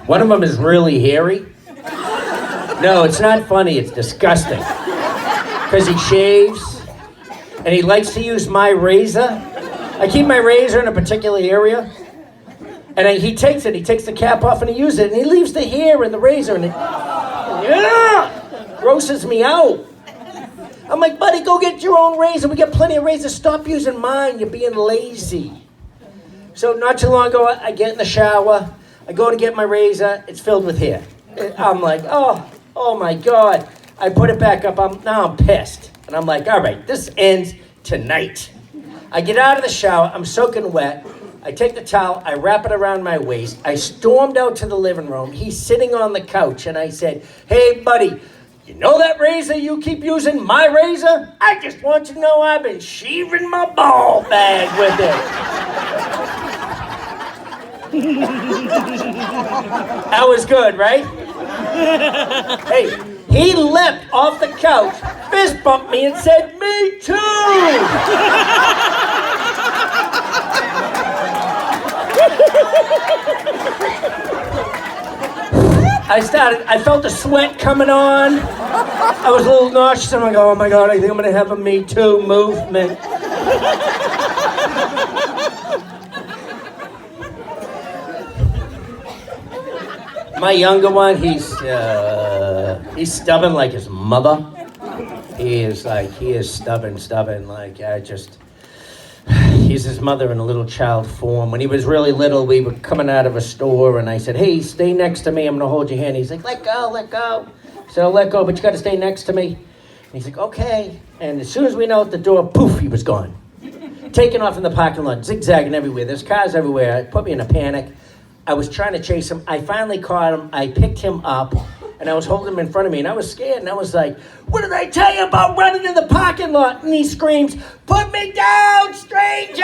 One of them is really hairy. No, it's not funny, it's disgusting. Because he shaves, and he likes to use my razor. I keep my razor in a particular area, and he takes the cap off and he uses it, and he leaves the hair in the razor, and it grosses me out. I'm like, buddy, go get your own razor. We got plenty of razors. Stop using mine. You're being lazy. So not too long ago, I get in the shower. I go to get my razor. It's filled with hair. I'm like, oh my God. I put it back up. Now I'm pissed. And I'm like, all right, this ends tonight. I get out of the shower. I'm soaking wet. I take the towel. I wrap it around my waist. I stormed out to the living room. He's sitting on the couch. And I said, hey, buddy, you know that razor you keep using, my razor? I just want you to know I've been shaving my ball bag with it. That was good, right? Hey, he leapt off the couch, fist bumped me and said, me too! I felt the sweat coming on. I was a little nauseous. I'm like, oh my God, I think I'm gonna have a Me Too movement. My younger one, he's stubborn like his mother. He is stubborn, he's his mother in a little child form. When he was really little, we were coming out of a store, and I said, hey, stay next to me, I'm gonna hold your hand. He's like, let go. I said, I'll let go, but you gotta stay next to me. And he's like, okay. And as soon as we know at the door, poof, he was gone. Taking off in the parking lot, zigzagging everywhere. There's cars everywhere. It put me in a panic. I was trying to chase him. I finally caught him. I picked him up, and I was holding him in front of me, and I was scared, and I was like, what did I tell you about running in the parking lot? And he screams, put me down, stranger!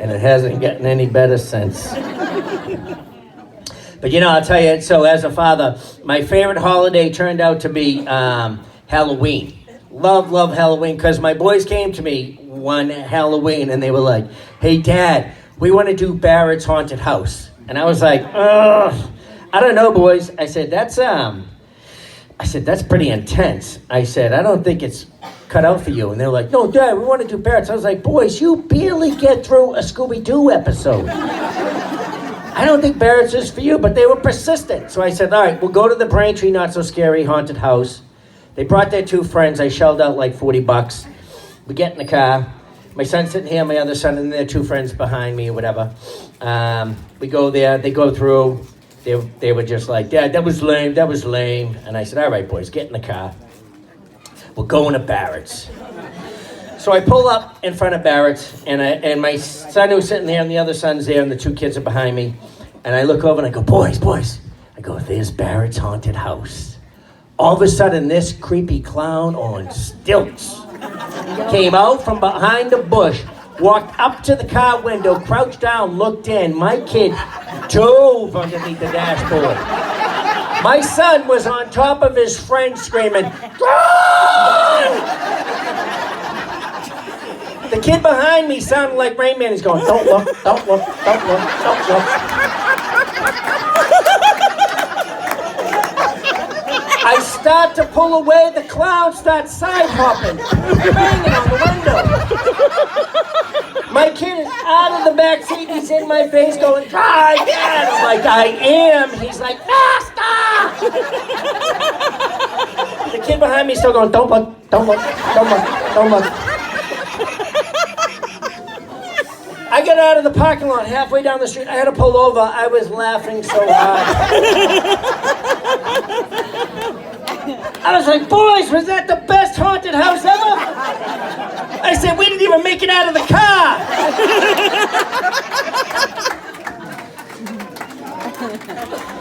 And it hasn't gotten any better since. But I'll tell you, so as a father, my favorite holiday turned out to be Halloween. Love Halloween, because my boys came to me one Halloween and they were like, hey Dad, we want to do Barrett's haunted house. And I was like, ugh, I don't know, boys. I said, that's pretty intense. I said, I don't think it's cut out for you. And they're like, no, Dad, we want to do Barrett's. I was like, boys, you barely get through a Scooby-Doo episode. I don't think Barrett's is for you, but they were persistent. So I said, all right, we'll go to the Braintree Not So Scary haunted house. They brought their two friends. I shelled out like $40. We get in the car. My son's sitting here, my other son, and their two friends behind me or whatever. We go there. They go through. They were just like, Dad, that was lame. And I said, all right, boys, get in the car. We're going to Barrett's. So I pull up in front of Barrett's, and my son who's sitting there, and the other son's there, and the two kids are behind me. And I look over and I go, boys. I go, there's Barrett's haunted house. All of a sudden, this creepy clown on stilts came out from behind a bush, walked up to the car window, crouched down, looked in. My kid dove underneath the dashboard. My son was on top of his friend screaming, run! The kid behind me sounded like Rain Man. He's going, don't look. I start to pull away, the clown starts side hopping, banging on the window. My kid is out of the back seat, he's in my face going, try again. I'm like, I am. He's like, faster! The kid behind me is still going, don't look. I got out of the parking lot halfway down the street. I had to pull over. I was laughing so hard. I was like, boys, was that the best haunted house ever? I said, we didn't even make it out of the car.